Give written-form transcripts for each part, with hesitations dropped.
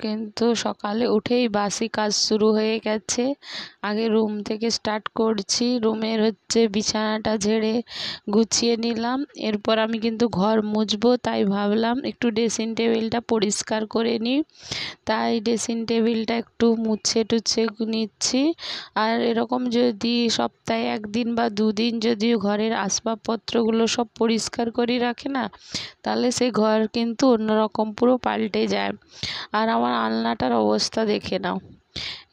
কিন্তু সকালে উঠেই বাসি কাজ শুরু হয়ে গেছে। আগে রুম থেকে স্টার্ট করছি। রুমের বিছানাটা ঝেড়ে গুছিয়ে নিলাম। এরপর আমি কিন্তু ঘর মুছবো, তাই ভাবলাম একটু ড্রেসিং টেবিলটা পরিষ্কার করে নিই। তাই ড্রেসিং টেবিলটা একটু মুছে টুছে নিচ্ছি। আর এরকম যদি সপ্তাহে 1 দিন বা 2 দিন যদি ঘরের আসবাবপত্রগুলো সব পরিষ্কার করে রাখে না, তাহলে সেই ঘর কিন্তু অন্যরকম পুরো পাল্টে যায়। আর আমার আলনাটার অবস্থা দেখে নাও।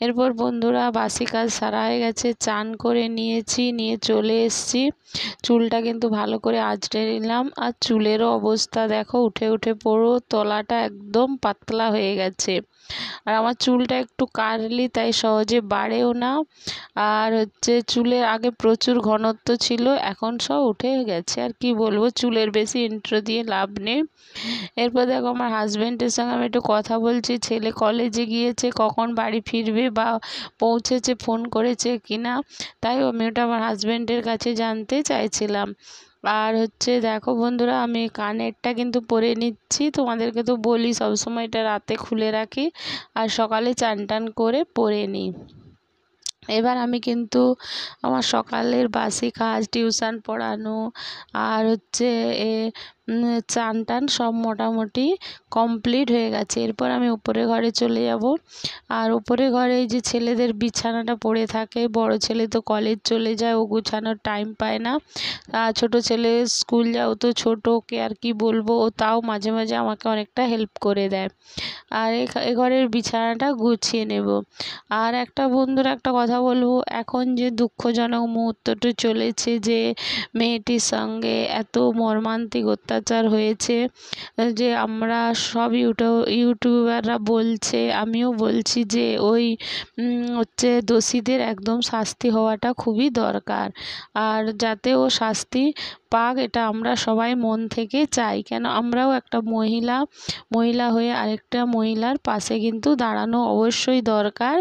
এরপর বন্ধুরা বাসি কাজ সারা হয়ে গেছে, চান করে নিয়েছি, নিয়ে চলে এসেছি। চুলটা কিন্তু ভালো করে আঁচড়ে নিলাম। আর চুলেরও অবস্থা দেখো, উঠে উঠে পুরো তলাটা একদম পাতলা হয়ে গেছে। আর আমার চুলটা একটু কার্লি, তাই সহজে বাড়েও না। আর চুলের আগে প্রচুর ঘনত্ব ছিল, এখন সব উঠে গেছে। আর কি বলবো, চুলের বেশি ইন্ট্রো দিয়ে লাভ নেই। এরপর দেখো আমার হাজব্যান্ডের সঙ্গে আমি একটু কথা বলছি। ছেলে কলেজে গিয়েছে, কখন বাড়ি ফিরবে বা পৌঁছেছে, ফোন করেছে কিনা, তাই আমি ওটা আমার হাজব্যান্ডের কাছে জানতে চাইছিলাম। আর দেখো বন্ধুরা, আমি কানেরটা কিন্তু পরে নিচ্ছি। তোমাদেরকে তো বলি সবসময় এটা রাতে খুলে রাখি আর সকালে চান টান করে পরে নিই। এবার আমি কিন্তু আমার সকালের বাসি কাজ, টিউশন পড়ানো আর চান টান সব মোটামুটি কমপ্লিট হয়ে গেছে। এরপর আমি উপরে ঘরে চলে যাব। আর উপরে ঘরে এই যে ছেলেদের বিছানাটা পড়ে থাকে, বড় ছেলে তো কলেজ চলে যায়, ও গুছানোর টাইম পায় না। আর ছোট ছেলে স্কুল যাও তো, ছোট, ওকে আর কি বলবো, ও তাও মাঝে মাঝে আমাকে অনেকটা হেল্প করে দেয়। আর এ ঘরের বিছানাটা গুছিয়ে নেব। আর বন্ধুরা একটা কথা বলবো, এখন যে দুঃখজনক মুহূর্তটি চলেছে, যে মেয়েটির সঙ্গে এত মর্মান্তিক অত্যাচার হয়েছে, যে আমরা সব ইউটিউবাররা বলছে, আমিও বলছি যে ওই দোষীদের একদম শাস্তি হওয়াটা খুবই দরকার। আর যাতে ও শাস্তি পাক, এটা আমরা সবাই মন থেকে চাই। কেন, আমরাও একটা মহিলা হয়ে আরেকটা মহিলার পাশে কিন্তু দাঁড়ানো অবশ্যই দরকার।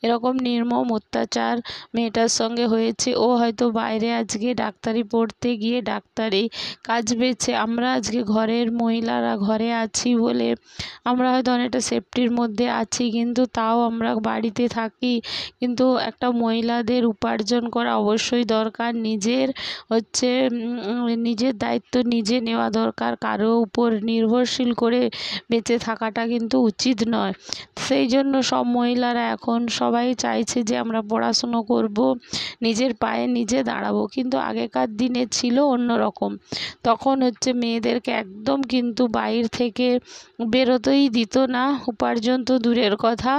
এরকম নির্মম অত্যাচার মেয়েটার সঙ্গে হয়েছে। ও হয়তো বাইরে আজকে ডাক্তারি পড়তে গিয়ে ডাক্তারি কাজ পেয়েছে। আমরা আজকে ঘরের মহিলারা ঘরে আছি বলে আমরা হয়তো অনেকটা সেফটির মধ্যে আছি, কিন্তু তাও আমরা বাড়িতে থাকি। কিন্তু একটা মহিলাদের উপার্জন করা অবশ্যই দরকার। নিজের দায়িত্ব নিজে নেওয়া দরকার। কারো উপর নির্ভরশীল করে বেঁচে থাকাটা কিন্তু উচিত নয়। সেই জন্য সব মহিলারা এখন সবাই চাইছে যে আমরা পড়াশুনো করব, নিজের পায়ে নিজে দাঁড়াবো। কিন্তু আগেকার দিনে ছিল অন্যরকম। তখন মেয়েদেরকে একদম কিন্তু বাইরে থেকে বেরোতেই দিত না। উপার্জন তো দূরের কথা,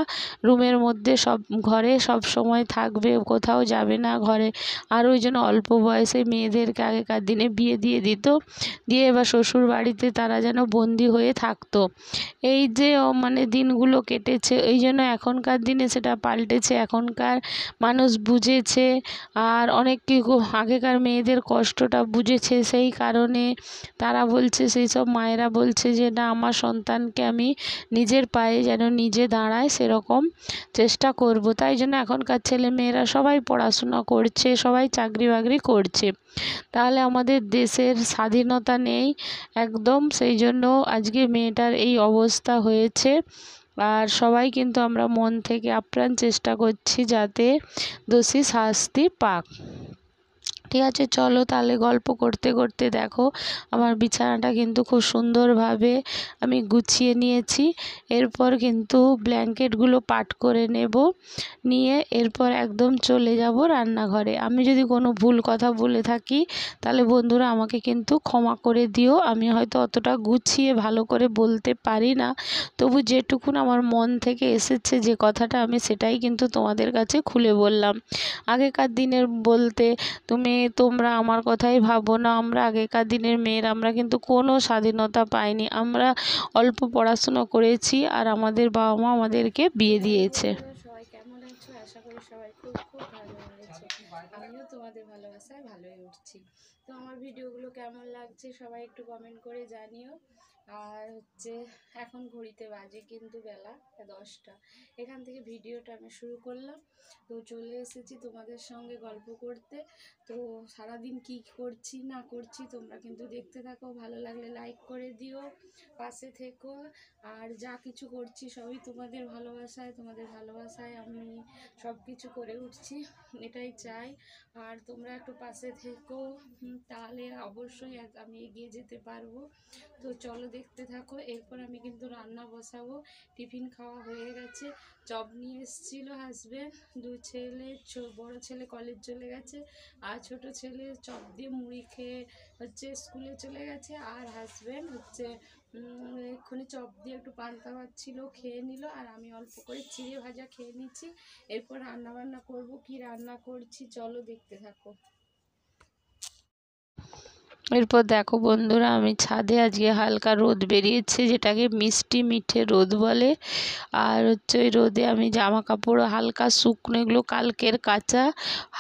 রুমের মধ্যে ঘরে সব সময় থাকবে, কোথাও যাবে না ঘরে। আর ওই জন্য অল্প বয়সে মেয়েদেরকে আগেকার দিনে বিয়ে দিয়ে দিত, দিয়ে এবার শ্বশুর বাড়িতে তারা যেন বন্দি হয়ে থাকতো। এই যে দিনগুলো কেটেছে, এই জন্য এখনকার দিনে সেটা পাল্টেছে। এখনকার মানুষ বুঝেছে, আর অনেক আগেকার মেয়েদের কষ্টটা বুঝেছে। সেই কারণে তারা বলছে, সেই সব মায়েরা বলছে যে না, আমার সন্তানকে আমি নিজের পায়ে যেন নিজে দাঁড়ায় সেরকম চেষ্টা করব। তাই জন্য এখনকার ছেলে মেয়েরা সবাই পড়াশোনা করছে, সবাই চাকরি বাকরি করছে। তাহলে আমাদের দেশের স্বাধীনতা নেই একদম। সেই জন্য আজকে মেয়েটার এই অবস্থা হয়েছে। আর সবাই কিন্তু আমরা মন থেকে আপ্রাণ চেষ্টা করছি যাতে দোষী শাস্তি পাক। ঠিক আছে, চলো তাহলে গল্প করতে করতে দেখো আমার বিছানাটা কিন্তু খুব সুন্দরভাবে আমি গুছিয়ে নিয়েছি। এরপর কিন্তু ব্ল্যাঙ্কেটগুলো পাট করে নেব, নিয়ে এরপর একদম চলে যাব রান্নাঘরে। আমি যদি কোনো ভুল কথা বলে থাকি তাহলে বন্ধুরা আমাকে কিন্তু ক্ষমা করে দিও। আমি হয়তো অতটা গুছিয়ে ভালো করে বলতে পারি না, তবু যেটুকুন আমার মন থেকে এসেছে যে কথাটা, আমি সেটাই কিন্তু তোমাদের কাছে খুলে বললাম। আগেকার দিনের বলতে তোমরা আমার কথাই ভাবো না। আমরা আগেকার দিনের মেয়েরা, আমরা কিন্তু কোনো স্বাধীনতা পাইনি। আমরা অল্প পড়াশুনো করেছি আর আমাদের বাবা মা আমাদেরকে বিয়ে দিয়েছে। সবাই কেমন আছো? আশা করি সবাই খুব খুব ভালো রয়েছে। আমিও তোমাদের ভালোবাসায় ভালোই উঠছি। তো আমার ভিডিওগুলো কেমন লাগছে সবাই একটু কমেন্ট করে জানিও। আর হচ্ছে এখন ঘড়িতে বাজে কিন্তু বেলা 10টা। এখান থেকে ভিডিওটা আমি শুরু করলাম। তো চলে এসেছি তোমাদের সঙ্গে গল্প করতে। তো সারাদিন কি করছি না করছি তোমরা কিন্তু দেখতে থাকো, ভালো লাগলে লাইক করে দিও, পাশে থেকো। আর যা কিছু করছি সবই তোমাদের ভালোবাসায় আমি সব কিছু করে উঠছি, এটাই চাই। আর তোমরা একটু পাশে থেকো, তাহলে অবশ্যই আমি এগিয়ে যেতে পারবো। তো চলো দেখতে থাকো। এরপর আমি কিন্তু রান্না বসাবো। টিফিন খাওয়া হয়ে গেছে, চপ নিয়ে এসেছিলো হাজব্যান্ড। বড় ছেলে কলেজ চলে গেছে, আর ছোট ছেলে চপ দিয়ে মুড়ি খেয়ে হচ্ছে স্কুলে চলে গেছে। আর হাজব্যান্ড হচ্ছে এক্ষুনি চপ দিয়ে একটু পান্তা ভাত ছিল খেয়ে নিল, আর আমি অল্প করে চিড়ে ভাজা খেয়ে নিচ্ছি। এরপর রান্না বান্না করব। কি রান্না করছি চলো দেখতে থাকো। এরপর দেখো বন্ধুরা, আমি ছাদে আজকে হালকা রোদ বেরিয়েছে, যেটাকে মিষ্টি মিঠে রোদ বলে। আর হচ্ছে ওই রোদে আমি জামা কাপড় হালকা শুকনো, এগুলো কালকের কাঁচা,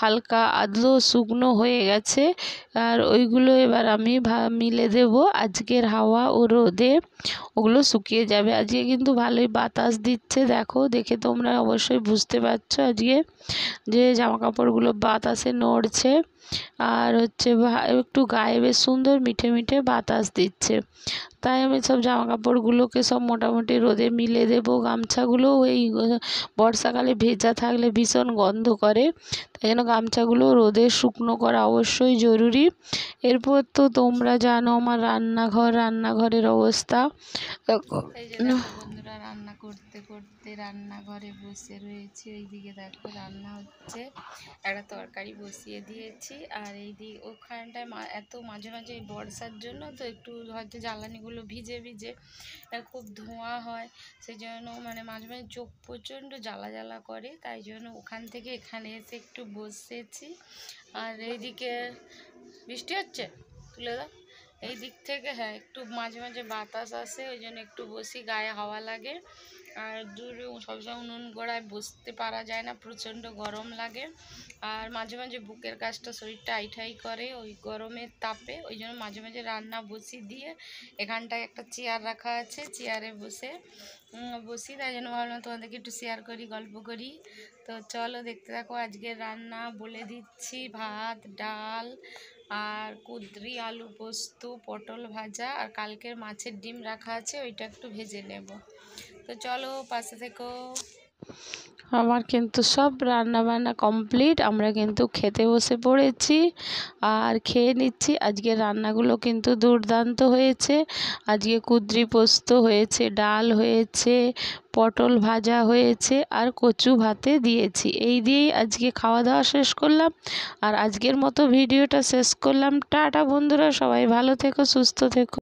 হালকা আধো শুকনো হয়ে গেছে। আর ওইগুলো এবার আমি মিলে দেব। আজকের হাওয়া ও রোদে ওগুলো শুকিয়ে যাবে। আজকে কিন্তু ভালোই বাতাস দিচ্ছে, দেখো দেখে তোমরা অবশ্যই বুঝতে পারছো আজকে যে জামা কাপড়গুলো বাতাসে নড়ছে। আর হচ্ছে একটু গায়ে বেশ সুন্দর মিঠে মিঠে বাতাস দিচ্ছে। তাই আমি সব জামা কাপড়গুলোকে সব মোটামুটি রোদে মিলে দেবো। গামছাগুলো এই বর্ষাকালে ভেজা থাকলে ভীষণ গন্ধ করে, তাই জন্য গামছাগুলো রোদে শুকনো করা অবশ্যই জরুরি। এরপর তো তোমরা জানো আমার রান্নাঘরের অবস্থা। এই যে দেখো বন্ধুরা, রান্না করতে করতে রান্নাঘরে বসে রয়েছি। ওইদিকে দেখো রান্না হচ্ছে, একটা তরকারি বসিয়ে দিয়েছি। আর এইদিকে ওখানটায় এত মাঝে মাঝে বর্ষার জন্য তো একটু হয়তো জ্বালানিগুলো ভিজে ভিজে খুব ধোঁয়া হয়, সেই জন্য মানে মাঝে মাঝে চোখ প্রচণ্ড জ্বালা করে, তাই জন্য ওখান থেকে এখানে এসে একটু বসেছি। আর এইদিকে বৃষ্টি হচ্ছে, তুলে দাও। এই দিক থেকে হ্যাঁ একটু মাঝে মাঝে বাতাস আসে, ওই জন্য একটু বসি, গায়ে হাওয়া লাগে। আর দূরে সবসময় উনুন গোড়ায় বসতে পারা যায় না, প্রচণ্ড গরম লাগে। আর মাঝে মাঝে বুকের কাছটা শরীরটা আইঠাই করে ওই গরমের তাপে, ওই জন্য মাঝে মাঝে রান্না বসি দিয়ে এখানটায় একটা চেয়ার রাখা আছে, চেয়ারে বসি, তাই জন্য ভাবলাম তোমাদেরকে একটু শেয়ার করি, গল্প করি। তো চলো দেখতে থাকো। আজকে রান্না বলে দিচ্ছি, ভাত, ডাল, আর কুঁদরি আলু পোস্ত, পটল ভাজা, আর কালকের মাছের ডিম রাখা আছে, ওইটা একটু ভেজে নেব। তো চলো পাশে থেকো। আমার কিন্তু সব রান্না বান্না কমপ্লিট, আমরা কিন্তু খেতে বসে পড়েছি আর খেয়ে নিচ্ছি। আজকে রান্নাগুলো কিন্তু দুর্দান্ত হয়েছে। আজকে কুঁদরি পোস্ত হয়েছে, ডাল হয়েছে, পটল ভাজা হয়েছে, আর কচু ভাতে দিয়েছি। এই দিয়েই আজকে খাওয়া দাওয়া শেষ করলাম। আর আজকের মতো ভিডিওটা শেষ করলাম। টাটা বন্ধুরা, সবাই ভালো থেকো, সুস্থ থেকো।